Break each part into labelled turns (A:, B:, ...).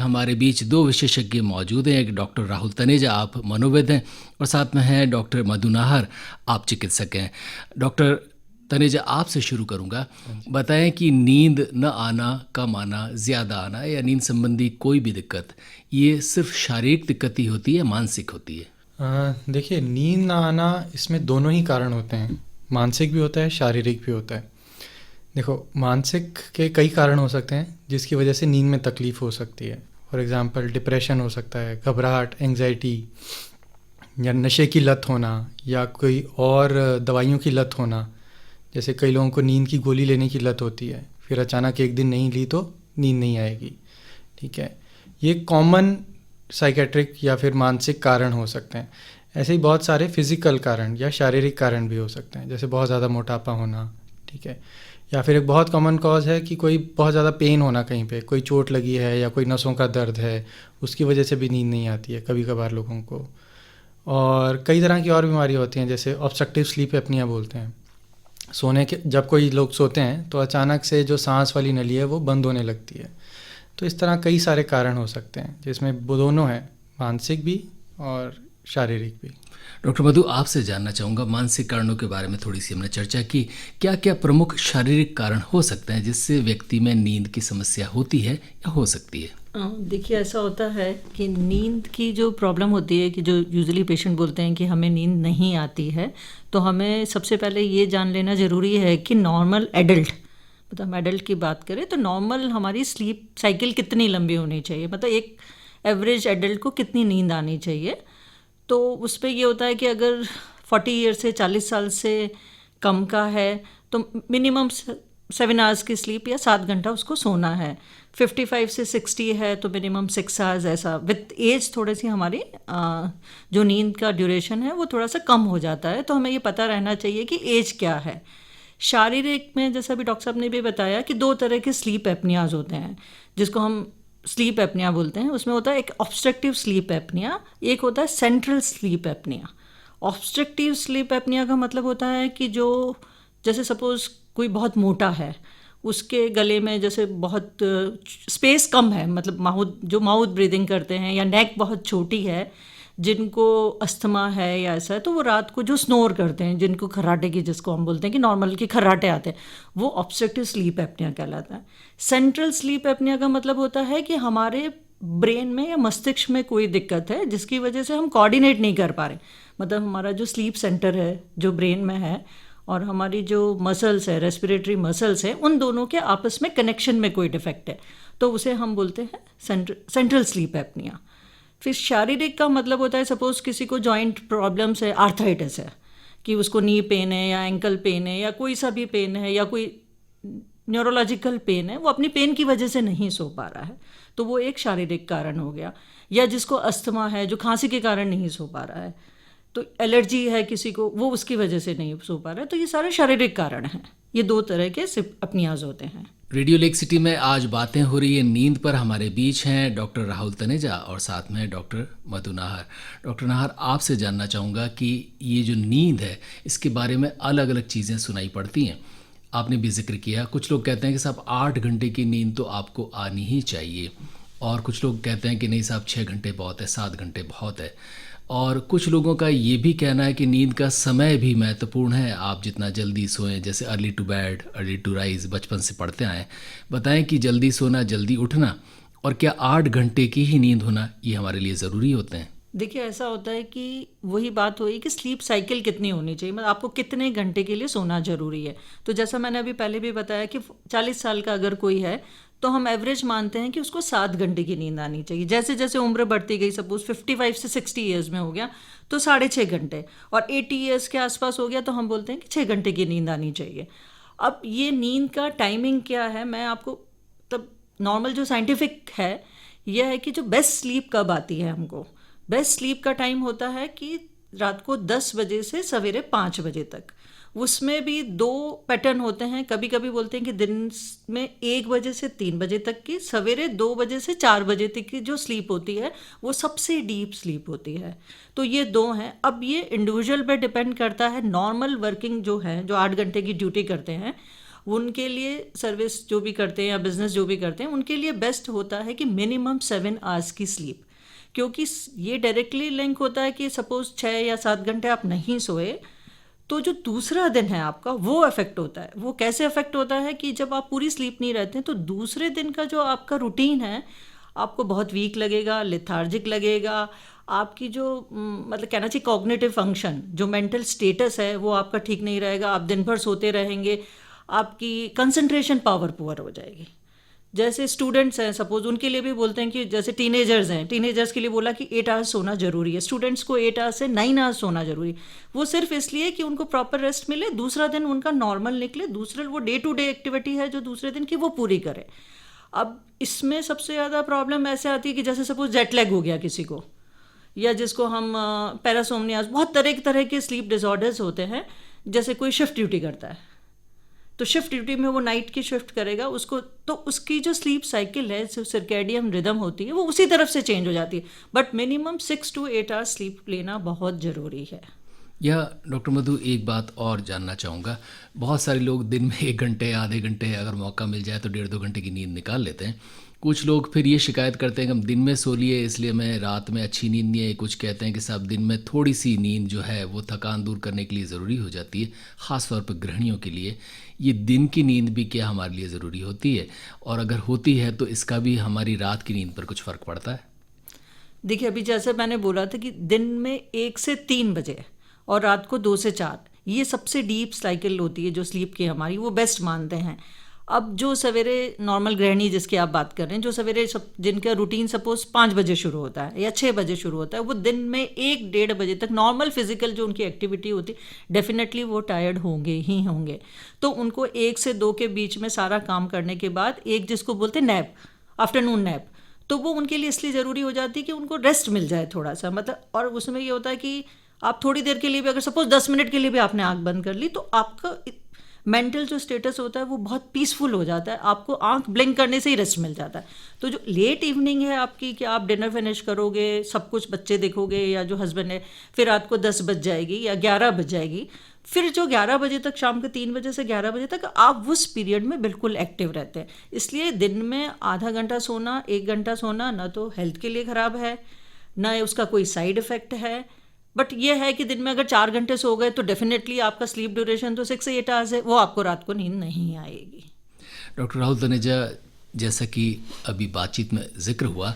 A: हमारे बीच दो विशेषज्ञ मौजूद हैं। एक डॉक्टर राहुल तनेजा, आप मनोवैद्य हैं, और साथ में हैं डॉक्टर मधु नाहर, आप चिकित्सक हैं। डॉक्टर तनेजा, आपसे शुरू करूंगा। बताएं कि नींद न आना, कम आना, ज़्यादा आना या नींद संबंधी कोई भी दिक्कत, ये सिर्फ शारीरिक दिक्कत ही होती है, मानसिक होती है?
B: देखिए, नींद ना आना, इसमें दोनों ही कारण होते हैं। मानसिक भी होता है, शारीरिक भी होता है। देखो, मानसिक के कई कारण हो सकते हैं जिसकी वजह से नींद में तकलीफ़ हो सकती है। फॉर एग्ज़ाम्पल, डिप्रेशन हो सकता है, घबराहट, एंग्जाइटी, या नशे की लत होना, या कोई और दवाइयों की लत होना। जैसे कई लोगों को नींद की गोली लेने की लत होती है, फिर अचानक एक दिन नहीं ली तो नींद नहीं आएगी। ठीक है, ये कॉमन साइकेट्रिक या फिर मानसिक कारण हो सकते हैं। ऐसे ही बहुत सारे फिज़िकल कारण या शारीरिक कारण भी हो सकते हैं, जैसे बहुत ज़्यादा मोटापा होना। ठीक है, या फिर एक बहुत कॉमन कॉज है कि कोई बहुत ज़्यादा पेन होना, कहीं पे कोई चोट लगी है या कोई नसों का दर्द है, उसकी वजह से भी नींद नहीं आती है कभी कभार लोगों को। और कई तरह की और बीमारियाँ होती हैं, जैसे ऑब्स्ट्रक्टिव स्लीप एपनिया बोलते हैं। सोने के जब कोई लोग सोते हैं तो अचानक से जो सांस वाली नली है वो बंद होने लगती है। तो इस तरह कई सारे कारण हो सकते हैं, जिसमें वो दोनों हैं, मानसिक भी और शारीरिक भी।
A: डॉक्टर मधु, आपसे जानना चाहूँगा, मानसिक कारणों के बारे में थोड़ी सी हमने चर्चा की, क्या क्या प्रमुख शारीरिक कारण हो सकते हैं जिससे व्यक्ति में नींद की समस्या होती है या हो सकती है?
C: देखिए, ऐसा होता है कि नींद की जो प्रॉब्लम होती है, कि जो यूजुअली पेशेंट बोलते हैं कि हमें नींद नहीं आती है, तो हमें सबसे पहले ये जान लेना ज़रूरी है कि नॉर्मल एडल्ट, मतलब हम एडल्ट की बात करें तो नॉर्मल हमारी स्लीप साइकिल कितनी लंबी होनी चाहिए, मतलब एक एवरेज एडल्ट को कितनी नींद आनी चाहिए। तो उस पर ये होता है कि अगर 40 ईयर से 40 साल से कम का है तो मिनिमम 7 आवर्स की स्लीप या 7 घंटा उसको सोना है। 55 से 60 है तो मिनिमम 6 आवर्स। ऐसा विथ एज थोड़ी सी हमारी जो नींद का ड्यूरेशन है वो थोड़ा सा कम हो जाता है। तो हमें ये पता रहना चाहिए कि एज क्या है। शारीरिक में जैसा भी डॉक्टर साहब ने भी बताया कि 2 तरह के स्लीप एपनियाज होते हैं, जिसको हम स्लीप एपनिया बोलते हैं। उसमें होता है एक ऑब्स्ट्रक्टिव स्लीप एपनिया, एक होता है central sleep apnoea. Obstructive sleep apnoea का मतलब होता है कि जो, जैसे सपोज कोई बहुत मोटा है, उसके गले में जैसे बहुत स्पेस कम है, मतलब माउथ ब्रीदिंग करते हैं, या नेक बहुत छोटी है, जिनको अस्थमा है या ऐसा है, तो वो रात को जो स्नोर करते हैं, जिनको खर्राटे की, जिसको हम बोलते हैं कि नॉर्मल के खर्राटे आते हैं, वो ऑब्स्ट्रक्टिव स्लीप एपनिया कहलाता है। सेंट्रल स्लीप एपनिया का मतलब होता है कि हमारे ब्रेन में या मस्तिष्क में कोई दिक्कत है जिसकी वजह से हम कोऑर्डिनेट नहीं कर पा रहे। मतलब हमारा जो स्लीप सेंटर है जो ब्रेन में है और हमारी जो मसल्स है, रेस्पिरेटरी मसल्स है, उन दोनों के आपस में कनेक्शन में कोई डिफेक्ट है, तो उसे हम बोलते हैं सेंट्रल स्लीप एपनिया। फिर शारीरिक का मतलब होता है, सपोज किसी को जॉइंट प्रॉब्लम्स है, आर्थराइटिस है, कि उसको नी पेन है या एंकल पेन है या कोई सा भी पेन है या कोई न्यूरोलॉजिकल पेन है, वो अपनी पेन की वजह से नहीं सो पा रहा है, तो वो एक शारीरिक कारण हो गया। या जिसको अस्थमा है, जो खांसी के कारण नहीं सो पा रहा है, तो एलर्जी है किसी को, वो उसकी वजह से नहीं सो पा रहा है, तो ये सारे शारीरिक कारण हैं। ये 2 तरह के अपनियाज होते हैं।
A: रेडियो लेक सिटी में आज बातें हो रही है नींद पर। हमारे बीच हैं डॉक्टर राहुल तनेजा और साथ में डॉक्टर मधु नाहर। डॉक्टर नाहर, आपसे जानना चाहूँगा कि ये जो नींद है, इसके बारे में अलग अलग चीज़ें सुनाई पड़ती हैं। आपने भी जिक्र किया, कुछ लोग कहते हैं कि साहब 8 घंटे की नींद तो आपको आनी ही चाहिए, और कुछ लोग कहते हैं कि नहीं साहब 6 घंटे बहुत है, 7 घंटे बहुत है। और कुछ लोगों का ये भी कहना है कि नींद का समय भी महत्वपूर्ण है, आप जितना जल्दी सोएं, जैसे early to bed early to rise बचपन से पढ़ते आए। बताएं कि जल्दी सोना, जल्दी उठना और क्या 8 घंटे की ही नींद होना, ये हमारे लिए ज़रूरी होते हैं?
C: देखिए, ऐसा होता है कि वही बात हुई कि स्लीप साइकिल कितनी होनी चाहिए, मतलब आपको कितने घंटे के लिए सोना ज़रूरी है। तो जैसा मैंने अभी पहले भी बताया कि 40 साल का अगर कोई है तो हम एवरेज मानते हैं कि उसको 7 घंटे की नींद आनी चाहिए। जैसे जैसे उम्र बढ़ती गई, सपोज 55 से 60 ईयर्स में हो गया तो 6.5 घंटे, और 80 ईयर्स के आसपास हो गया तो हम बोलते हैं कि 6 घंटे की नींद आनी चाहिए। अब ये नींद का टाइमिंग क्या है, मैं आपको, तब नॉर्मल जो साइंटिफिक है यह है कि जो बेस्ट स्लीप कब आती है हमको, बेस्ट स्लीप का टाइम होता है कि रात को 10 बजे से सवेरे 5 बजे तक। उसमें भी 2 पैटर्न होते हैं, कभी कभी बोलते हैं कि दिन में 1 बजे से 3 बजे तक की, सवेरे 2 बजे से 4 बजे तक की जो स्लीप होती है वो सबसे डीप स्लीप होती है। तो ये 2 हैं। अब ये इंडिविजुअल पे डिपेंड करता है। नॉर्मल वर्किंग जो है, जो 8 घंटे की ड्यूटी करते हैं, उनके लिए सर्विस जो भी करते हैं या बिजनेस जो भी करते हैं उनके लिए बेस्ट होता है कि मिनिमम 7 आवर्स की स्लीप, क्योंकि ये डायरेक्टली लिंक होता है कि सपोज 6 या 7 घंटे आप नहीं सोए तो जो दूसरा दिन है आपका वो अफेक्ट होता है। वो कैसे अफेक्ट होता है कि जब आप पूरी स्लीप नहीं रहते हैं तो दूसरे दिन का जो आपका रूटीन है आपको बहुत वीक लगेगा, लेथार्जिक लगेगा। आपकी जो मतलब कहना चाहिए कॉग्निटिव फंक्शन, जो मेंटल स्टेटस है वो आपका ठीक नहीं रहेगा। आप दिन भर सोते रहेंगे, आपकी कंसंट्रेशन पावर पुअर हो जाएगी। जैसे स्टूडेंट्स हैं सपोज, उनके लिए भी बोलते हैं कि जैसे टीनेजर्स हैं, टीनेजर्स के लिए बोला कि 8 आवर्स सोना जरूरी है। स्टूडेंट्स को 8 आवर्स से 9 आवर्स सोना जरूरी है। वो सिर्फ इसलिए कि उनको प्रॉपर रेस्ट मिले, दूसरा दिन उनका नॉर्मल निकले, दूसरे वो डे टू डे एक्टिविटी है जो दूसरे दिन की वो पूरी करें। अब इसमें सबसे ज़्यादा प्रॉब्लम ऐसे आती है कि जैसे सपोज जेट लैग हो गया किसी को, या जिसको हम पैरासोमनियास, बहुत तरह तरह के स्लीप डिसऑर्डर्स होते हैं। जैसे कोई शिफ्ट ड्यूटी करता है तो शिफ्ट ड्यूटी में वो नाइट की शिफ्ट करेगा, उसको तो उसकी जो स्लीप साइकिल है, जो सर्कैडियन रिदम होती है, वो उसी तरफ से चेंज हो जाती है। But minimum 6 to 8 hours sleep लेना बहुत ज़रूरी है।
A: या डॉक्टर मधु, एक बात और जानना चाहूँगा, बहुत सारे लोग दिन में 1 घंटे, आधे घंटे अगर मौका मिल जाए तो 1.5-2 घंटे की नींद निकाल लेते हैं। कुछ लोग फिर ये शिकायत करते हैं कि हम दिन में सो लिए इसलिए मैं रात में अच्छी नींद नहीं आई। कुछ कहते हैं कि साहब दिन में थोड़ी सी नींद जो है वो थकान दूर करने के लिए ज़रूरी हो जाती है, ख़ास तौर पर गृहिणियों के लिए। ये दिन की नींद भी क्या हमारे लिए ज़रूरी होती है, और अगर होती है तो इसका भी हमारी रात की नींद पर कुछ फ़र्क पड़ता है?
C: देखिए, अभी जैसे मैंने बोला था कि दिन में 1 से 3 बजे और रात को 2 से 4, ये सबसे डीप साइकिल होती है जो स्लीप की हमारी, वो बेस्ट मानते हैं। अब जो सवेरे नॉर्मल गृहिणी जिसकी आप बात कर रहे हैं, जो सवेरे जिनका रूटीन सपोज 5 बजे शुरू होता है या 6 बजे शुरू होता है, वो दिन में 1-1.5 बजे तक नॉर्मल फिजिकल जो उनकी एक्टिविटी होती है, डेफिनेटली वो टायर्ड होंगे ही होंगे। तो उनको 1 से 2 के बीच में सारा काम करने के बाद एक जिसको बोलते हैं नैप, आफ्टरनून नैप, तो वो उनके लिए इसलिए ज़रूरी हो जाती है कि उनको रेस्ट मिल जाए थोड़ा सा, मतलब। और उसमें ये होता है कि आप थोड़ी देर के लिए भी, अगर सपोज 10 मिनट के लिए भी आपने आंख बंद कर ली, तो आपका मेंटल जो स्टेटस होता है वो बहुत पीसफुल हो जाता है। आपको आंख ब्लिंक करने से ही रेस्ट मिल जाता है। तो जो लेट इवनिंग है आपकी, कि आप डिनर फिनिश करोगे, सब कुछ बच्चे देखोगे या जो हस्बैंड है, फिर रात को 10 बज जाएगी या 11 बज जाएगी, फिर जो 11 बजे तक, शाम के 3 बजे से 11 बजे तक आप उस पीरियड में बिल्कुल एक्टिव रहते हैं। इसलिए दिन में आधा घंटा सोना, 1 घंटा सोना ना तो हेल्थ के लिए ख़राब है, ना उसका कोई साइड इफ़ेक्ट है। बट ये है कि दिन में अगर 4 घंटे सो गए तो डेफिनेटली आपका स्लीप ड्यूरेशन तो 6 से 8 आवर्स है, वो आपको रात को नींद नहीं आएगी।
A: डॉक्टर राहुल तनेजा, जैसा कि अभी बातचीत में जिक्र हुआ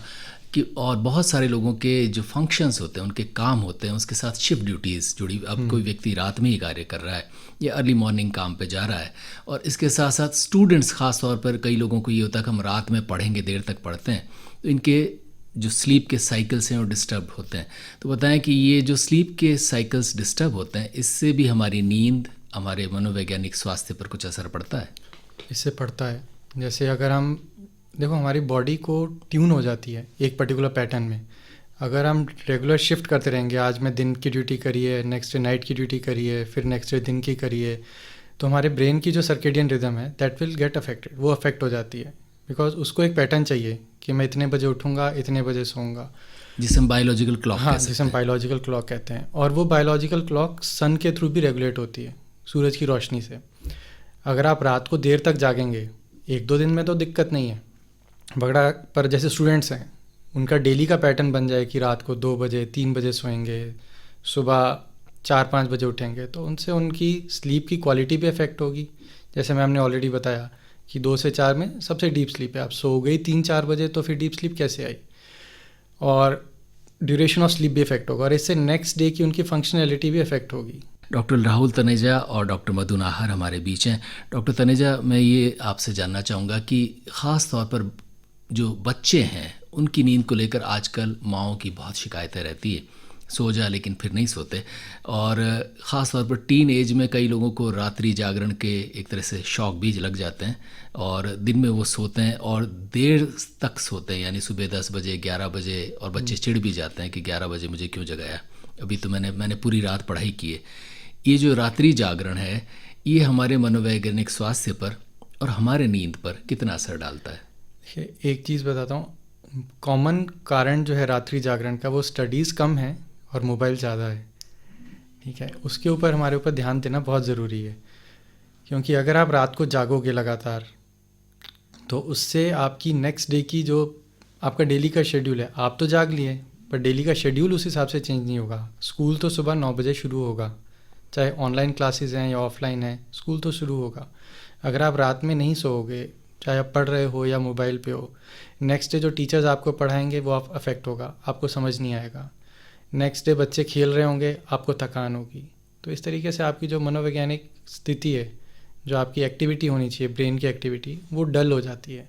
A: कि और बहुत सारे लोगों के जो फंक्शंस होते हैं, उनके काम होते हैं, उसके साथ शिफ्ट ड्यूटीज़ जुड़ी। अब कोई व्यक्ति रात में ही कार्य कर रहा है या अर्ली मॉर्निंग काम पे जा रहा है, और इसके साथ साथ स्टूडेंट्स, ख़ास तौर पर कई लोगों को ये होता है कि हम रात में पढ़ेंगे, देर तक पढ़ते हैं, तो इनके जो स्लीप के साइकिल्स हैं वो डिस्टर्ब होते हैं। तो बताएं कि ये जो स्लीप के साइकिल्स डिस्टर्ब होते हैं, इससे भी हमारी नींद, हमारे मनोवैज्ञानिक स्वास्थ्य पर कुछ असर पड़ता है?
B: इससे पड़ता है। जैसे अगर हम देखो, हमारी बॉडी को ट्यून हो जाती है एक पर्टिकुलर पैटर्न में। अगर हम रेगुलर शिफ्ट करते रहेंगे, आज मैं दिन की ड्यूटी करिए, नेक्स्ट डे नाइट की ड्यूटी करिए, फिर नेक्स्ट डे दिन की करिए, तो हमारे ब्रेन की जो सर्केडियन रिदम है दैट विल गेट अफेक्टेड, वो अफेक्ट हो जाती है। बिकॉज उसको एक पैटर्न चाहिए कि मैं इतने बजे उठूँगा, इतने बजे सोऊंगा,
A: जिसे हम बायोलॉजिकल क्लॉक,
B: हाँ, जिसे हम बायोलॉजिकल क्लॉक कहते हैं। और वो बायोलॉजिकल क्लॉक सन के थ्रू भी रेगुलेट होती है, सूरज की रोशनी से। अगर आप रात को देर तक जागेंगे, 1-2 दिन में तो दिक्कत नहीं है बगड़ा, पर जैसे स्टूडेंट्स हैं, उनका डेली का पैटर्न बन जाए कि रात को 2 बजे 3 बजे सोएंगे, सुबह 4-5 बजे उठेंगे, तो उनसे उनकी स्लीप की क्वालिटी भी अफेक्ट होगी। जैसे मैम ने ऑलरेडी बताया कि 2 से 4 में सबसे डीप स्लीप है, आप सो गई 3-4 बजे तो फिर डीप स्लीप कैसे आई, और ड्यूरेशन ऑफ स्लीप भी इफेक्ट होगा, और इससे नेक्स्ट डे की उनकी फंक्शनैलिटी भी इफेक्ट होगी।
A: डॉक्टर राहुल तनेजा और डॉक्टर मधु नाहर हमारे बीच हैं। डॉक्टर तनेजा, मैं ये आपसे जानना चाहूँगा कि ख़ास तौर पर जो बच्चे हैं उनकी नींद को लेकर आजकल माँओं की बहुत शिकायतें रहती है, सो जा लेकिन फिर नहीं सोते, और ख़ास तौर पर टीन एज में कई लोगों को रात्रि जागरण के एक तरह से शौक भी लग जाते हैं, और दिन में वो सोते हैं और देर तक सोते हैं, यानी सुबह 10 बजे 11 बजे, और बच्चे चिढ़ भी जाते हैं कि 11 बजे मुझे क्यों जगाया, अभी तो मैंने पूरी रात पढ़ाई की है। ये जो रात्रि जागरण है, ये हमारे मनोवैज्ञानिक स्वास्थ्य पर और हमारे नींद पर कितना असर डालता है?
B: एक चीज़ बताता हूँ, कॉमन कारण जो है रात्रि जागरण का, वो स्टडीज़ कम है और मोबाइल ज़्यादा है, ठीक है। उसके ऊपर हमारे ऊपर ध्यान देना बहुत ज़रूरी है, क्योंकि अगर आप रात को जागोगे लगातार तो उससे आपकी नेक्स्ट डे की जो आपका डेली का शेड्यूल है, आप तो जाग लिए पर डेली का शेड्यूल उस हिसाब से चेंज नहीं होगा। स्कूल तो सुबह 9 बजे शुरू होगा, चाहे ऑनलाइन क्लासेस हैं या ऑफलाइन है, स्कूल तो शुरू होगा। अगर आप रात में नहीं सोओगे, चाहे आप पढ़ रहे हो या मोबाइल पे हो, नेक्स्ट डे जो टीचर्स आपको पढ़ाएंगे वो आप अफेक्ट होगा, आपको समझ नहीं आएगा। नेक्स्ट डे बच्चे खेल रहे होंगे, आपको थकान होगी। तो इस तरीके से आपकी जो मनोवैज्ञानिक स्थिति है, जो आपकी एक्टिविटी होनी चाहिए, ब्रेन की एक्टिविटी, वो डल हो जाती है।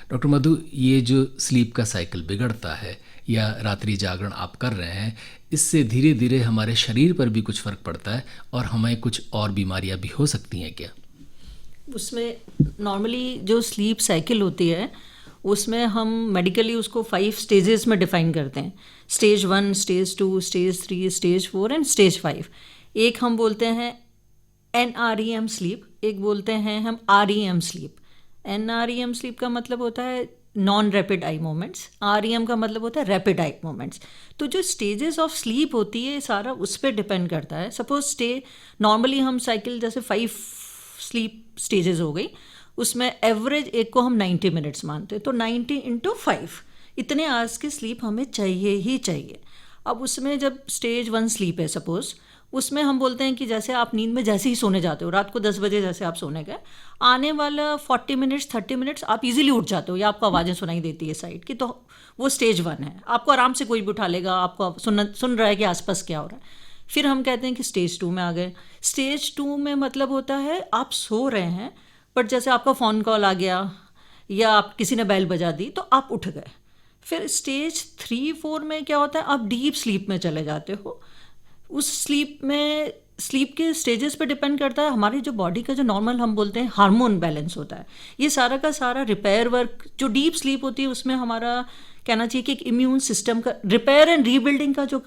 A: डॉक्टर मधु, ये जो स्लीप का साइकिल बिगड़ता है या रात्रि जागरण आप कर रहे हैं, इससे धीरे धीरे हमारे शरीर पर भी कुछ फ़र्क पड़ता है और हमें कुछ और बीमारियां भी हो सकती हैं क्या?
C: उसमें नॉर्मली जो स्लीप साइकिल होती है उसमें हम मेडिकली उसको 5 स्टेजेस में डिफाइन करते हैं। Stage 1, stage 2, stage 3, stage 4 and stage 5। एक हम बोलते हैं NREM स्लीप, एक बोलते हैं हम REM स्लीप। NREM स्लीप का मतलब होता है non rapid eye moments, REM का मतलब होता है रैपिड आई मोमेंट्स। तो जो स्टेजेस ऑफ स्लीप होती है सारा उस पर डिपेंड करता है। सपोज नॉर्मली हम साइकिल जैसे 5 स्लीप स्टेजेस हो गई, उसमें एवरेज एक को हम 90 मिनट्स मानते हैं, तो 90 × 5 इतने आवर्स की स्लीप हमें चाहिए ही चाहिए। अब उसमें जब स्टेज 1 स्लीप है सपोज, उसमें हम बोलते हैं कि जैसे आप नींद में जैसे ही सोने जाते हो, रात को 10 बजे जैसे आप सोने गए, आने वाला 40 मिनट्स 30 मिनट्स आप इजीली उठ जाते हो या आपको आवाज़ें सुनाई देती है साइड की, तो वो स्टेज 1 है। आपको आराम से कोई भी उठा लेगा, आपको सुन रहा है कि आसपास क्या हो रहा है। फिर हम कहते हैं कि स्टेज 2 में आ गए। स्टेज 2 में मतलब होता है आप सो रहे हैं बट जैसे आपका फ़ोन कॉल आ गया या आप किसी ने बेल बजा दी तो आप उठ गए। फिर स्टेज 3, 4 में क्या होता है, आप डीप स्लीप में चले जाते हो। उस स्लीप के स्टेजेस पे डिपेंड करता है हमारी जो बॉडी का जो नॉर्मल हम बोलते हैं हार्मोन बैलेंस होता है। ये सारा का सारा रिपेयर वर्क जो डीप स्लीप होती है उसमें हमारा कहना चाहिए कि एक इम्यून सिस्टम का रिपेयर एंड रीबिल्डिंग का जो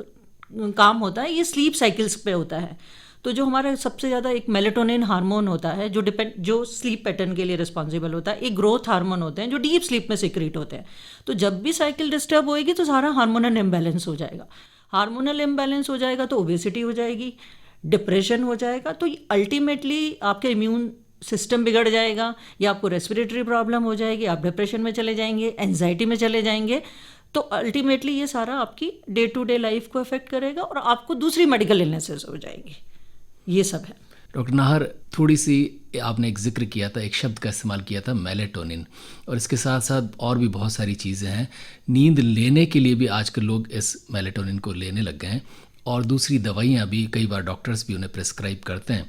C: काम होता है ये स्लीप साइकिल्स पे होता है। तो जो हमारा सबसे ज़्यादा एक मेलेटोनिन हार्मोन होता है जो स्लीप पैटर्न के लिए रिस्पॉन्सिबल होता है, एक ग्रोथ हार्मोन होते हैं जो डीप स्लीप में सिक्रीट होते हैं। तो जब भी साइकिल डिस्टर्ब होएगी तो सारा हार्मोनल इम्बैलेंस हो जाएगा। हार्मोनल इम्बैलेंस हो जाएगा तो ओबेसिटी हो जाएगी, डिप्रेशन हो जाएगा, तो अल्टीमेटली आपके इम्यून सिस्टम बिगड़ जाएगा या आपको रेस्पिरेटरी प्रॉब्लम हो जाएगी, आप डिप्रेशन में चले जाएंगे, एंजाइटी में चले जाएंगे। तो अल्टीमेटली ये सारा आपकी डे टू डे लाइफ को अफेक्ट करेगा और आपको दूसरी मेडिकल इलनेसेस हो जाएगी। ये सब है।
A: डॉक्टर नाहर, थोड़ी सी आपने एक जिक्र किया था, एक शब्द का इस्तेमाल किया था मेलेटोनिन, और इसके साथ साथ और भी बहुत सारी चीज़ें हैं। नींद लेने के लिए भी आजकल लोग इस मेलेटोनिन को लेने लग गए हैं और दूसरी दवाइयाँ भी कई बार डॉक्टर्स भी उन्हें प्रिस्क्राइब करते हैं।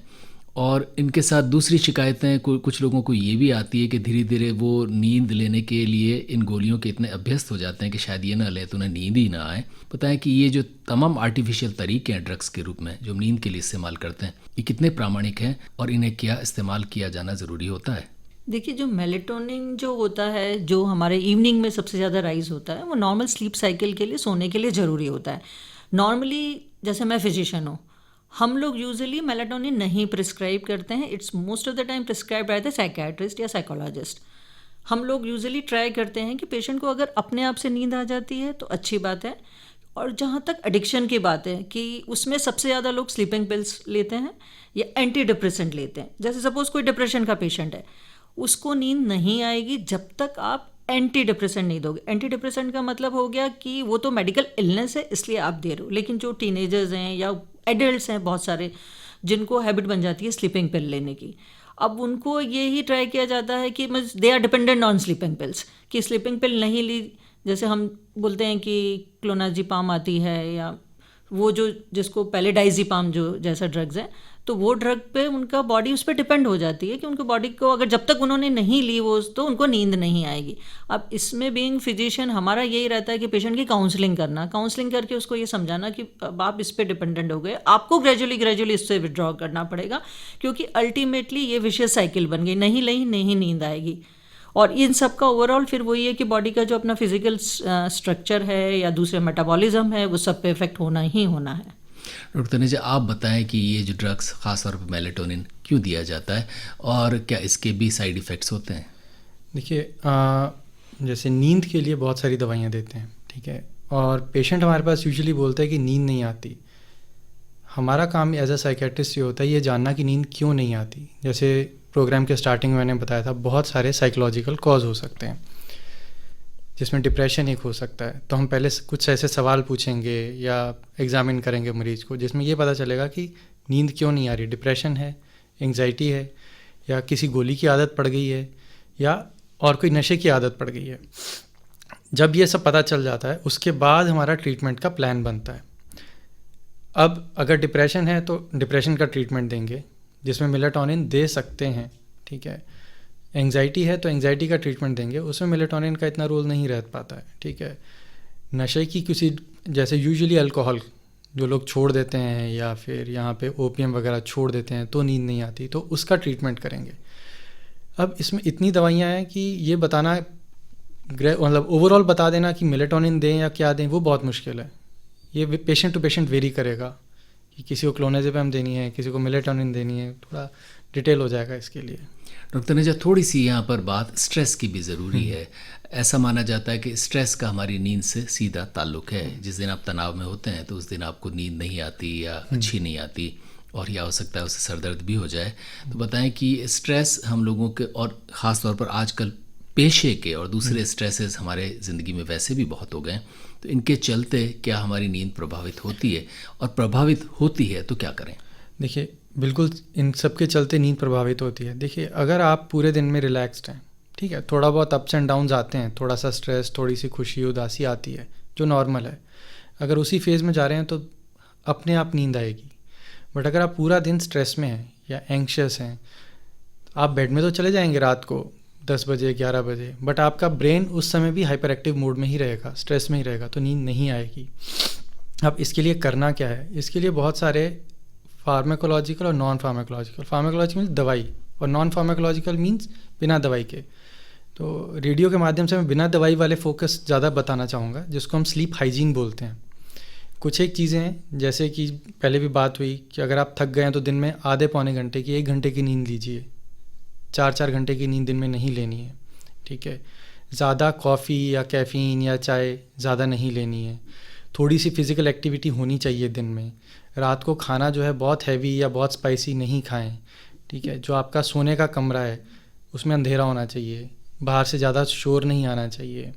A: और इनके साथ दूसरी शिकायतें कुछ लोगों को ये भी आती है कि धीरे धीरे वो नींद लेने के लिए इन गोलियों के इतने अभ्यस्त हो जाते हैं कि शायद ये ना ले तो उन्हें नींद ही ना आए। पता है कि ये जो तमाम आर्टिफिशियल तरीके हैं ड्रग्स के रूप में जो नींद के लिए इस्तेमाल करते हैं, ये कितने प्रामाणिक हैं और इन्हें क्या इस्तेमाल किया जाना ज़रूरी होता है?
C: देखिए, जो मेलेटोनिन जो होता है जो हमारे इवनिंग में सबसे ज़्यादा राइज होता है वो नॉर्मल स्लीप साइकिल के लिए, सोने के लिए ज़रूरी होता है। नॉर्मली जैसे मैं फिजिशियन हूँ, हम लोग यूजुअली मेलेटोनिन नहीं प्रिस्क्राइब करते हैं। It's most of the time prescribe by the psychiatrist या साइकोलॉजिस्ट। हम लोग यूजुअली ट्राई करते हैं कि पेशेंट को अगर अपने आप से नींद आ जाती है तो अच्छी बात है, और जहाँ तक एडिक्शन की बात है कि उसमें सबसे ज़्यादा लोग स्लीपिंग पिल्स लेते हैं या एंटी डिप्रेसेंट लेते हैं। जैसे सपोज कोई डिप्रेशन का पेशेंट है, उसको नींद नहीं आएगी जब तक आप एंटी डिप्रेसेंट नहीं दोगे। एंटी डिप्रेसेंट का मतलब हो गया कि वो तो मेडिकल इलनेस है इसलिए आप दे रहे हो, लेकिन जो टीनेजर्स हैं या एडल्ट्स हैं बहुत सारे जिनको हैबिट बन जाती है स्लीपिंग पिल लेने की, अब उनको ये ही ट्राई किया जाता है कि they are dependent on sleeping pills, कि स्लीपिंग पिल नहीं ली, जैसे हम बोलते हैं कि क्लोनाजीपाम आती है या वो जो जिसको पहले डाइजीपाम जो जैसा ड्रग्स है, तो वो ड्रग पे उनका बॉडी उस पर डिपेंड हो जाती है कि उनकी बॉडी को अगर जब तक उन्होंने नहीं ली वो तो उनको नींद नहीं आएगी। अब इसमें बीइंग फिजिशियन हमारा यही रहता है कि पेशेंट की काउंसलिंग करना, काउंसलिंग करके उसको ये समझाना कि अब आप इस पर डिपेंडेंट हो गए, आपको ग्रेजुअली इससे विड्रॉ करना पड़ेगा, क्योंकि अल्टीमेटली ये विशियस साइकिल बन गई, नहीं नींद आएगी। और इन सब का ओवरऑल फिर वही है कि बॉडी का जो अपना फिजिकल स्ट्रक्चर है या दूसरे मेटाबॉलिज्म है वो सब पे इफेक्ट होना ही होना है।
A: डॉक्टर तनेजा, आप बताएं कि ये जो ड्रग्स खासतौर पर मेलेटोनिन क्यों दिया जाता है और क्या इसके भी साइड इफ़ेक्ट्स होते हैं?
B: देखिए, जैसे नींद के लिए बहुत सारी दवाइयाँ देते हैं, ठीक है, और पेशेंट हमारे पास यूजुअली बोलता है कि नींद नहीं आती। हमारा काम एज अ साइकेट्रिस्ट ये होता है ये जानना कि नींद क्यों नहीं आती। जैसे प्रोग्राम के स्टार्टिंग में मैंने बताया था, बहुत सारे साइकोलॉजिकल कॉज हो सकते हैं, जिसमें डिप्रेशन एक हो सकता है। तो हम पहले कुछ ऐसे सवाल पूछेंगे या एग्जामिन करेंगे मरीज़ को, जिसमें ये पता चलेगा कि नींद क्यों नहीं आ रही। डिप्रेशन है, एंग्जाइटी है, या किसी गोली की आदत पड़ गई है, या और कोई नशे की आदत पड़ गई है। जब ये सब पता चल जाता है, उसके बाद हमारा ट्रीटमेंट का प्लान बनता है। अब अगर डिप्रेशन है तो डिप्रेशन का ट्रीटमेंट देंगे, जिसमें मेलाटोनिन दे सकते हैं, ठीक है। एंग्जाइटी है तो एंग्जाइटी का ट्रीटमेंट देंगे, उसमें मेलाटोनिन का इतना रोल नहीं रह पाता है, ठीक है। नशे की किसी, जैसे यूजुअली अल्कोहल जो लोग छोड़ देते हैं, या फिर यहाँ पे ओपीएम वगैरह छोड़ देते हैं तो नींद नहीं आती, तो उसका ट्रीटमेंट करेंगे। अब इसमें इतनी दवाइयाँ हैं कि ये बताना, मतलब ओवरऑल बता देना कि मेलाटोनिन दें या क्या दें, वो बहुत मुश्किल है। ये पेशेंट टू पेशेंट वेरी करेगा कि किसी को क्लोनाज़ेपम देनी है, किसी को मेलाटोनिन देनी है, थोड़ा डिटेल हो जाएगा इसके लिए।
A: डॉक्टर नेजा, थोड़ी सी यहाँ पर बात स्ट्रेस की भी ज़रूरी है। ऐसा माना जाता है कि स्ट्रेस का हमारी नींद से सीधा ताल्लुक है। जिस दिन आप तनाव में होते हैं तो उस दिन आपको नींद नहीं आती या अच्छी नहीं आती, और या हो सकता है उससे सर दर्द भी हो जाए। तो बताएं कि स्ट्रेस हम लोगों के, और ख़ास तौर पर आजकल पेशे के और दूसरे स्ट्रेसेस हमारे ज़िंदगी में वैसे भी बहुत हो गए, तो इनके चलते क्या हमारी नींद प्रभावित होती है, और प्रभावित होती है तो क्या करें?
B: देखिए, बिल्कुल इन सब के चलते नींद प्रभावित होती है। देखिए, अगर आप पूरे दिन में रिलैक्स्ड हैं, ठीक है, थोड़ा बहुत अप्स एंड डाउन्स आते हैं, थोड़ा सा स्ट्रेस, थोड़ी सी खुशी उदासी आती है जो नॉर्मल है, अगर उसी फेज़ में जा रहे हैं तो अपने आप नींद आएगी। बट अगर आप पूरा दिन स्ट्रेस में हैं या एंक्शस हैं, आप बेड में तो चले जाएंगे रात को 10 बजे 11 बजे, बट आपका ब्रेन उस समय भी हाइपर एक्टिव मोड में ही रहेगा, स्ट्रेस में ही रहेगा, तो नींद नहीं आएगी। अब इसके लिए करना क्या है? इसके लिए बहुत सारे फार्माकोलॉजिकल और नॉन फार्माकोलॉजिकल, फार्माकोलॉजिकल मीन्स दवाई, और नॉन फार्माकोलॉजिकल मीन्स बिना दवाई के। तो रेडियो के माध्यम से मैं बिना दवाई वाले फोकस ज़्यादा बताना चाहूँगा, जिसको हम स्लीप हाइजीन बोलते हैं। कुछ एक चीज़ें हैं, जैसे कि पहले भी बात हुई कि अगर आप थक गए हैं तो दिन में आधे पौने घंटे की, 1 घंटे की नींद लीजिए। 4-4 घंटे की नींद दिन में नहीं लेनी है, ठीक है। ज़्यादा कॉफ़ी या कैफ़ीन या चाय ज़्यादा नहीं लेनी है। थोड़ी सी फिज़िकल एक्टिविटी होनी चाहिए दिन में। रात को खाना जो है बहुत हैवी या बहुत स्पाइसी नहीं खाएं, ठीक है। जो आपका सोने का कमरा है उसमें अंधेरा होना चाहिए, बाहर से ज़्यादा शोर नहीं आना चाहिए।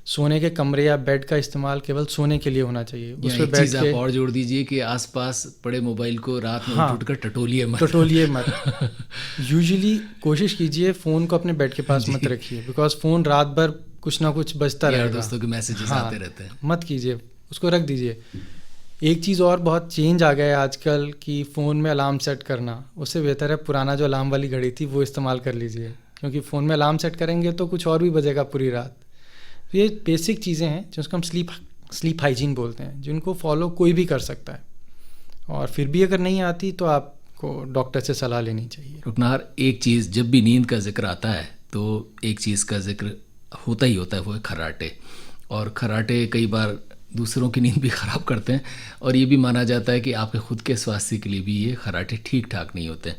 B: सोने के कमरे या बेड का इस्तेमाल केवल सोने के लिए होना चाहिए।
A: उस पर बैठ के आप और जोड़ दीजिए कि आसपास पड़े मोबाइल को रात में उठकर टटोलिए मत।
B: यूजुअली कोशिश कीजिए फ़ोन को अपने बेड के पास मत रखिए, बिकॉज फ़ोन रात भर कुछ ना कुछ बजता रहेगा,
A: दोस्तों के मैसेजेस आते रहते हैं।
B: मत कीजिए, उसको रख दीजिए। एक चीज़ और बहुत चेंज आ गया है आजकल कि फ़ोन में अलार्म सेट करना, उससे बेहतर है पुराना जो अलार्म वाली घड़ी थी वो इस्तेमाल कर लीजिए, क्योंकि फ़ोन में अलार्म सेट करेंगे तो कुछ और भी बजेगा पूरी रात। तो ये बेसिक चीज़ें हैं जिसको हम स्लीप हाइजीन बोलते हैं, जिनको फॉलो कोई भी कर सकता है। और फिर भी अगर नहीं आती तो आपको डॉक्टर से सलाह लेनी चाहिए।
A: रुकनाहर, एक चीज़, जब भी नींद का जिक्र आता है तो एक चीज़ का जिक्र होता ही होता है, वो है खर्राटे। और खर्राटे कई बार दूसरों की नींद भी ख़राब करते हैं, और ये भी माना जाता है कि आपके खुद के स्वास्थ्य के लिए भी ये खर्राटे ठीक ठाक नहीं होते।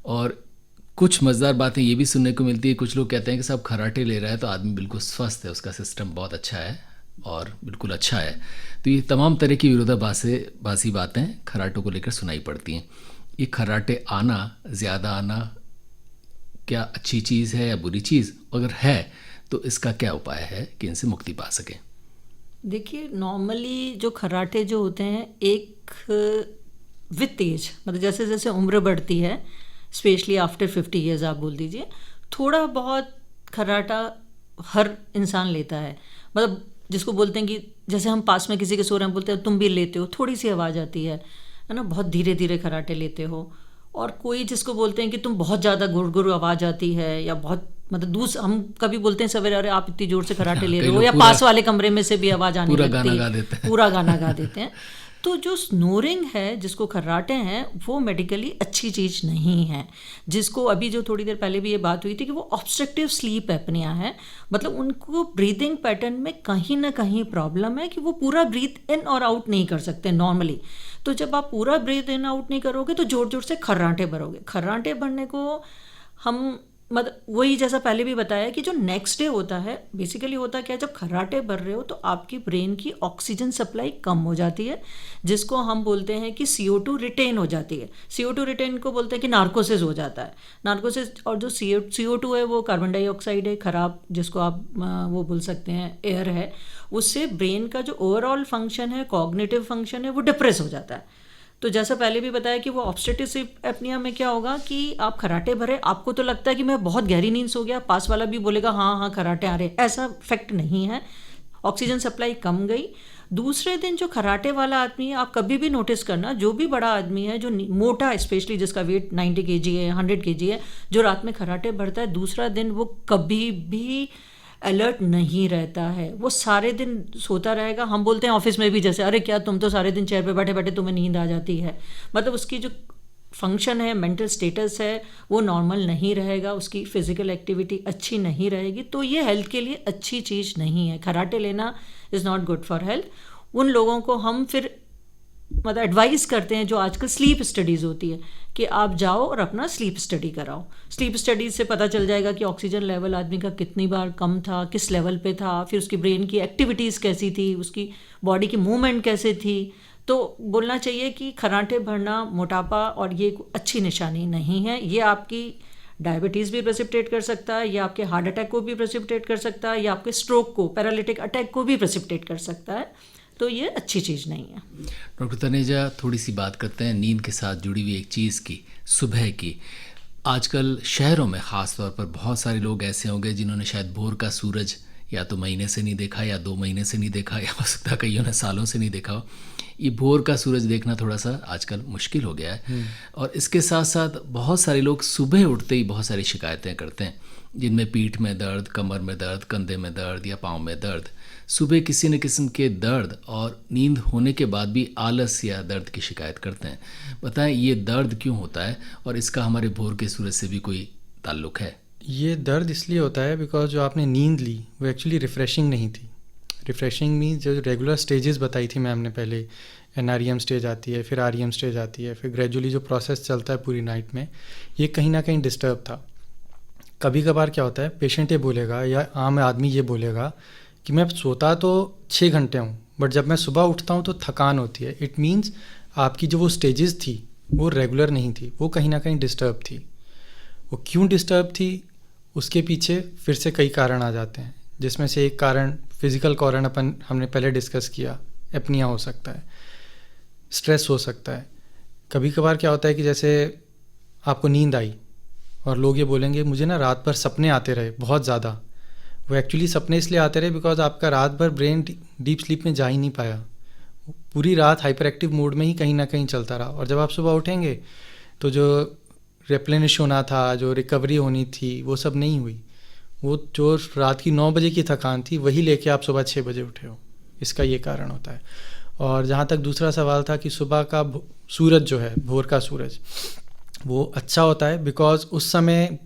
A: और कुछ मज़ेदार बातें ये भी सुनने को मिलती है, कुछ लोग कहते हैं कि साहब खर्राटे ले रहा है तो आदमी बिल्कुल स्वस्थ है, उसका सिस्टम बहुत अच्छा है और बिल्कुल अच्छा है। तो ये तमाम तरह की विरोधाभासी बातें खर्राटों को लेकर सुनाई पड़ती हैं। ये खर्राटे आना, ज़्यादा आना, क्या अच्छी चीज़ है या बुरी चीज़? अगर है तो इसका क्या उपाय है कि इनसे मुक्ति पा सकें?
C: देखिए, नॉर्मली जो खर्राटे जो होते हैं, एक विथ एज, मतलब जैसे जैसे उम्र बढ़ती है, स्पेशली आफ्टर 50 ईयर्स आप बोल दीजिए, थोड़ा बहुत खर्राटा हर इंसान लेता है। मतलब जिसको बोलते हैं कि जैसे हम पास में किसी के सो रहे हैं, बोलते हैं तुम भी लेते हो, थोड़ी सी आवाज़ आती है ना, बहुत धीरे धीरे खर्राटे लेते हो। और कोई जिसको बोलते हैं कि तुम बहुत ज़्यादा गुड़ आवाज़ आती है, या बहुत, मतलब हम कभी बोलते हैं सवेरे, अरे आप इतनी जोर से खर्राटे ले रहे हो, या पास वाले कमरे में से भी आवाज़ आने लगती है, पूरा गाना गा देते हैं। तो जो स्नोरिंग है, जिसको खर्राटे हैं, वो मेडिकली अच्छी चीज़ नहीं है। जिसको अभी जो थोड़ी देर पहले भी ये बात हुई थी कि वो ऑब्स्ट्रक्टिव स्लीप एपनिया है, मतलब उनको ब्रीदिंग पैटर्न में कहीं ना कहीं प्रॉब्लम है कि वो पूरा ब्रीथ इन और आउट नहीं कर सकते नॉर्मली। तो जब आप पूरा ब्रीथ इन आउट नहीं करोगे तो जोर जोर से खर्राटे भरोगे। खर्राटे भरने को हम मतलब वही जैसा पहले भी बताया कि जो नेक्स्ट डे होता है, बेसिकली होता क्या है, जब खर्राटे भर रहे हो तो आपकी ब्रेन की ऑक्सीजन सप्लाई कम हो जाती है, जिसको हम बोलते हैं कि CO2 रिटेन हो जाती है। CO2 रिटेन को बोलते हैं कि नार्कोसिस हो जाता है। नार्कोसिस, और जो CO2 है वो कार्बन डाइऑक्साइड है, खराब, जिसको आप वो बोल सकते हैं एयर है, उससे ब्रेन का जो ओवरऑल फंक्शन है, कॉग्निटिव फंक्शन है, वो डिप्रेस हो जाता है। तो जैसा पहले भी बताया कि वो ऑब्स्ट्रक्टिव एपनिया में क्या होगा कि आप खराटे भरे, आपको तो लगता है कि मैं बहुत गहरी नींद सो गया, पास वाला भी बोलेगा हाँ हाँ खराटे आ रहे, ऐसा फैक्ट नहीं है। ऑक्सीजन सप्लाई कम गई। दूसरे दिन जो खराटे वाला आदमी है, आप कभी भी नोटिस करना, जो भी बड़ा आदमी है, जो मोटा, स्पेशली जिसका वेट 90 kg है, 100 kg है, जो रात में खराटे भरता है, दूसरा दिन वो कभी भी अलर्ट नहीं रहता है, वो सारे दिन सोता रहेगा। हम बोलते हैं ऑफिस में भी जैसे, अरे क्या तुम तो सारे दिन चेयर पे बैठे बैठे तुम्हें नींद आ जाती है, मतलब उसकी जो फंक्शन है, मेंटल स्टेटस है, वो नॉर्मल नहीं रहेगा, उसकी फिजिकल एक्टिविटी अच्छी नहीं रहेगी। तो ये हेल्थ के लिए अच्छी चीज़ नहीं है, खराटे लेना is not good for health. उन लोगों को हम फिर मतलब एडवाइस करते हैं, जो आजकल स्लीप स्टडीज़ होती है, कि आप जाओ और अपना स्लीप स्टडी कराओ। स्लीप स्टडीज से पता चल जाएगा कि ऑक्सीजन लेवल आदमी का कितनी बार कम था, किस लेवल पे था, फिर उसकी ब्रेन की एक्टिविटीज़ कैसी थी, उसकी बॉडी की मूवमेंट कैसे थी। तो बोलना चाहिए कि खराटे भरना मोटापा और ये अच्छी निशानी नहीं है। ये आपकी डायबिटीज़ भी प्रेसिपिटेट कर सकता है, या आपके हार्ट अटैक को भी प्रेसिपिटेट कर सकता है, या आपके स्ट्रोक को, पैरालिटिक अटैक को भी प्रेसिपिटेट कर सकता है। तो ये अच्छी चीज़ नहीं है।
A: डॉक्टर तनेजा, थोड़ी सी बात करते हैं नींद के साथ जुड़ी हुई एक चीज़ की, सुबह की। आजकल शहरों में ख़ास तौर पर बहुत सारे लोग ऐसे होंगे जिन्होंने शायद भोर का सूरज या तो महीने से नहीं देखा, या 2 महीने से नहीं देखा, या हो सकता है कईयों ने सालों से नहीं देखा हो। ये भोर का सूरज देखना थोड़ा सा आजकल मुश्किल हो गया है। और इसके साथ साथ बहुत सारे लोग सुबह उठते ही बहुत सारी शिकायतें करते हैं, जिनमें पीठ में दर्द, कमर में दर्द, कंधे में दर्द या पाँव में दर्द। सुबह किसी न किस्म के दर्द और नींद होने के बाद भी आलस या दर्द की शिकायत करते हैं। बताएं ये दर्द क्यों होता है, और इसका हमारे भोर के सूरज से भी कोई ताल्लुक़ है?
B: ये दर्द इसलिए होता है बिकॉज जो आपने नींद ली वो एक्चुअली रिफ़्रेशिंग नहीं थी। रिफ़्रेशिंग मीन जो रेगुलर स्टेजेस बताई थी मैम ने, पहले NREM स्टेज आती है, फिर REM स्टेज आती है, फिर ग्रेजुअली जो प्रोसेस चलता है पूरी नाइट में, ये कहीं ना कहीं डिस्टर्ब था। कभी कभार क्या होता है, पेशेंट ये बोलेगा या आम आदमी ये बोलेगा कि मैं सोता तो 6 घंटे हूँ, बट जब मैं सुबह उठता हूँ तो थकान होती है। इट मीन्स आपकी जो वो स्टेजेस थी वो रेगुलर नहीं थी, वो कहीं ना कहीं डिस्टर्ब थी। वो क्यों डिस्टर्ब थी, उसके पीछे फिर से कई कारण आ जाते हैं, जिसमें से एक कारण फिज़िकल कारण हमने पहले डिस्कस किया, एपनिया हो सकता है, स्ट्रेस हो सकता है। कभी कभार क्या होता है कि जैसे आपको नींद आई और लोग ये बोलेंगे मुझे ना रात भर सपने आते रहे बहुत ज़्यादा। वो एक्चुअली सपने इसलिए आते रहे बिकॉज आपका रात भर ब्रेन डीप स्लीप में जा ही नहीं पाया, पूरी रात हाइपर एक्टिव मोड में ही कहीं ना कहीं चलता रहा। और जब आप सुबह उठेंगे तो जो रिप्लेनिश होना था, जो रिकवरी होनी थी, वो सब नहीं हुई। वो जो रात की 9 बजे की थकान थी वही लेके आप सुबह 6 बजे उठे हो, इसका ये कारण होता है। और जहाँ तक दूसरा सवाल था कि सुबह का सूरज जो है, भोर का सूरज, वो अच्छा होता है बिकॉज उस समय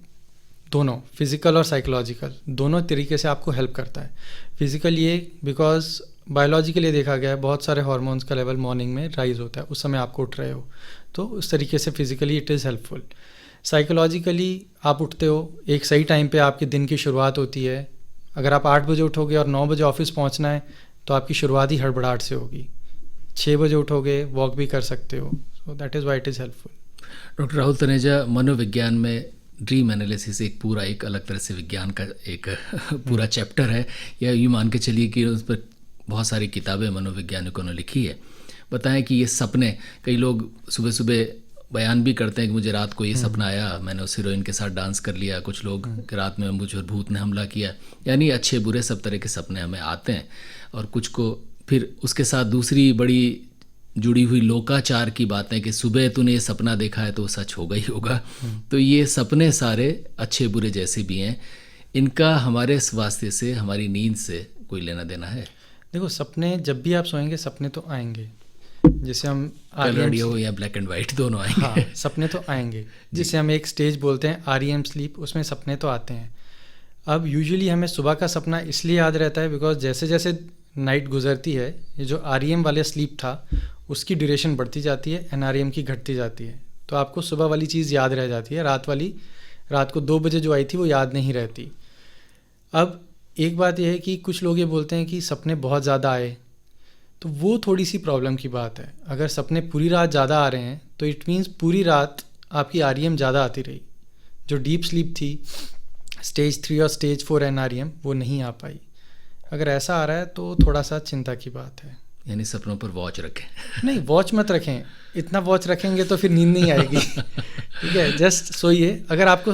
B: दोनों फिज़िकल और साइकोलॉजिकल दोनों तरीके से आपको हेल्प करता है। फिज़िकल ये बिकॉज बायोलॉजिकली देखा गया है बहुत सारे हार्मोन्स का लेवल मॉर्निंग में राइज होता है, उस समय आपको उठ रहे हो, तो उस तरीके से physically it is helpful. Psychologically आप उठते हो, एक सही टाइम पे आपके दिन की शुरुआत होती है। अगर आप 8 बजे उठोगे और 9 बजे ऑफिस पहुंचना है तो आपकी शुरुआत ही हड़बड़ाहट से होगी। 6 बजे उठोगे, वॉक भी कर सकते हो, so that is why it is helpful.
A: Doctor Rahul Taneja, मनोविज्ञान में ड्रीम एनालिसिस एक अलग तरह से विज्ञान का एक पूरा चैप्टर है, या यूँ मान के चलिए कि उस पर बहुत सारी किताबें मनोवैज्ञानिकों ने लिखी है। बताएं कि ये सपने, कई लोग सुबह सुबह बयान भी करते हैं कि मुझे रात को ये सपना आया, मैंने उस हीरोइन के साथ डांस कर लिया। कुछ लोग कि रात में मुझ पर भूत ने हमला किया। यानी अच्छे बुरे सब तरह के सपने हमें आते हैं, और कुछ को फिर उसके साथ दूसरी बड़ी जुड़ी हुई लोकाचार की बातें कि सुबह तूने ये सपना देखा है तो वो सच होगा ही होगा। तो ये सपने सारे अच्छे बुरे जैसे भी हैं, इनका हमारे स्वास्थ्य से, हमारी नींद से कोई लेना देना है?
B: देखो, सपने जब भी आप सोएंगे सपने तो आएंगे, जिसे हम
A: रेडियो या ब्लैक एंड वाइट दोनों आएंगे।
B: हाँ, सपने तो आएंगे, जिसे हम एक स्टेज बोलते हैं REM स्लीप, उसमें सपने तो आते हैं। अब यूजुअली हमें सुबह का सपना इसलिए याद रहता है बिकॉज जैसे जैसे नाइट गुजरती है, ये जो REM वाले स्लीप था उसकी ड्यूरेशन बढ़ती जाती है, NREM की घटती जाती है, तो आपको सुबह वाली चीज़ याद रह जाती है, रात वाली रात को 2 बजे जो आई थी वो याद नहीं रहती। अब एक बात यह है कि कुछ लोग ये बोलते हैं कि सपने बहुत ज़्यादा आए, तो वो थोड़ी सी प्रॉब्लम की बात है। अगर सपने पूरी रात ज़्यादा आ रहे हैं तो इट मीन्स पूरी रात आपकी REM ज़्यादा आती रही। जो डीप स्लीप थी स्टेज 3 और स्टेज 4 NREM वो नहीं आ पाई। अगर ऐसा आ रहा है तो थोड़ा सा चिंता की बात है।
A: यानी सपनों पर वॉच रखें।
B: नहीं, वॉच मत रखें, इतना वॉच रखेंगे तो फिर नींद नहीं आएगी। ठीक है, जस्ट सोइए। अगर आपको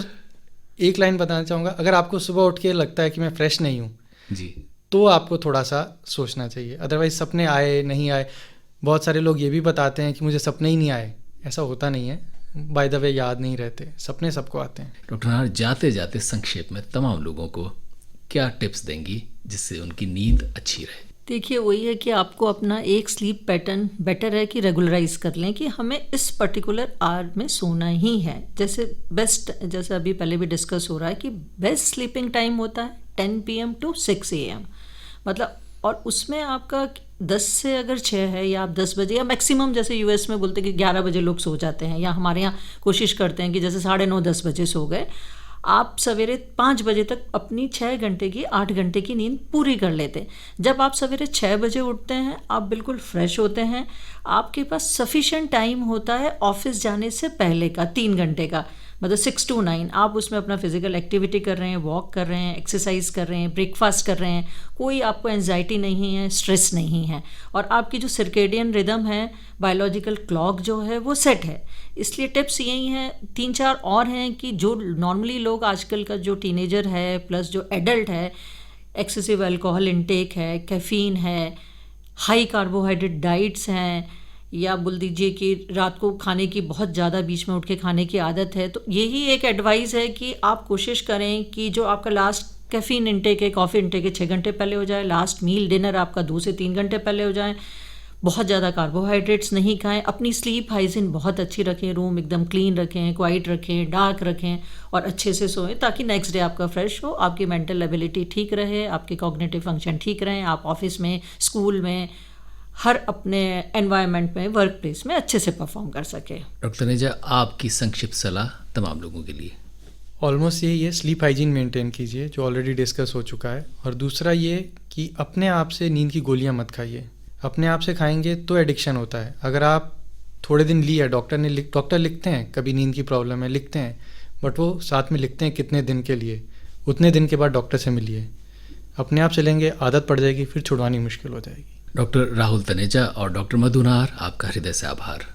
B: एक लाइन बताना चाहूँगा, अगर आपको सुबह उठ के लगता है कि मैं फ्रेश नहीं हूँ
A: जी,
B: तो आपको थोड़ा सा सोचना चाहिए। अदरवाइज सपने आए नहीं आए, बहुत सारे लोग ये भी बताते हैं कि मुझे सपने ही नहीं आए। ऐसा होता नहीं है, बाय द वे याद नहीं रहते, सपने सबको आते हैं।
A: डॉक्टर नाहर, जाते जाते संक्षेप में तमाम लोगों को क्या टिप्स देंगी जिससे उनकी नींद अच्छी रहे?
C: देखिए, वही है कि आपको अपना एक स्लीप पैटर्न बेटर है कि रेगुलराइज कर लें कि हमें इस पर्टिकुलर आवर में सोना ही है। जैसे बेस्ट, जैसे अभी पहले भी डिस्कस हो रहा है कि बेस्ट स्लीपिंग टाइम होता है 10 PM to 6 AM, मतलब, और उसमें आपका 10 से अगर 6 है या आप 10 बजे, या मैक्सिमम जैसे US में बोलते हैं कि 11 बजे लोग सो जाते हैं, या हमारे यहाँ कोशिश करते हैं कि जैसे 9:30-10 बजे सो गए, आप सवेरे 5 बजे तक अपनी 6 घंटे की 8 घंटे की नींद पूरी कर लेते हैं। जब आप सवेरे 6 बजे उठते हैं आप बिल्कुल फ्रेश होते हैं, आपके पास सफिशेंट टाइम होता है ऑफिस जाने से पहले का 3 घंटे का, मतलब 6 to 9 आप उसमें अपना फिजिकल एक्टिविटी कर रहे हैं, वॉक कर रहे हैं, एक्सरसाइज कर रहे हैं, ब्रेकफास्ट कर रहे हैं, कोई आपको एंजाइटी नहीं है, स्ट्रेस नहीं है, और आपकी जो सर्केडियन रिदम है, बायोलॉजिकल क्लॉक जो है वो सेट है। इसलिए टिप्स यही हैं, 3-4 और हैं कि जो नॉर्मली लोग आजकल का जो टीनेजर है प्लस जो एडल्ट है, एक्सेसिव अल्कोहल इनटेक है, कैफीन है, हाई कार्बोहाइड्रेट डाइट्स हैं, या बोल दीजिए कि रात को खाने की बहुत ज़्यादा बीच में उठ के खाने की आदत है, तो यही एक एडवाइस है कि आप कोशिश करें कि जो आपका लास्ट कैफ़ीन इनटेक है, कॉफ़ी इनटेक है, 6 घंटे पहले हो जाए, लास्ट मील डिनर आपका 2 से 3 घंटे पहले हो जाए, बहुत ज़्यादा कार्बोहाइड्रेट्स नहीं खाएं, अपनी स्लीप हाइजीन बहुत अच्छी रखें, रूम एकदम क्लीन रखें, क्वाइट रखें, डार्क रखें, और अच्छे से सोएं ताकि नेक्स्ट डे आपका फ्रेश हो, आपकी मेंटल एबिलिटी ठीक रहे, आपके कॉग्निटिव फंक्शन ठीक रहें, आप ऑफिस में, स्कूल में, हर अपने एनवायरनमेंट में, वर्क प्लेस में अच्छे से परफॉर्म कर सके।
A: डॉक्टर तनेजा, आपकी संक्षिप्त सलाह तमाम लोगों के लिए?
B: ऑलमोस्ट यही है, स्लीप हाइजीन मेंटेन कीजिए जो ऑलरेडी डिस्कस हो चुका है, और दूसरा ये कि अपने आप से नींद की गोलियां मत खाइए। अपने आप से खाएंगे तो एडिक्शन होता है। अगर आप थोड़े दिन लिया, डॉक्टर लिखते हैं कभी नींद की प्रॉब्लम है, लिखते हैं, बट वो साथ में लिखते हैं कितने दिन के लिए, उतने दिन के बाद डॉक्टर से मिलिए। अपने आप से लेंगे, आदत पड़ जाएगी, फिर छुड़वानी मुश्किल हो जाएगी।
A: डॉक्टर राहुल तनेजा और डॉक्टर मधु नाहर, आपका हृदय से आभार।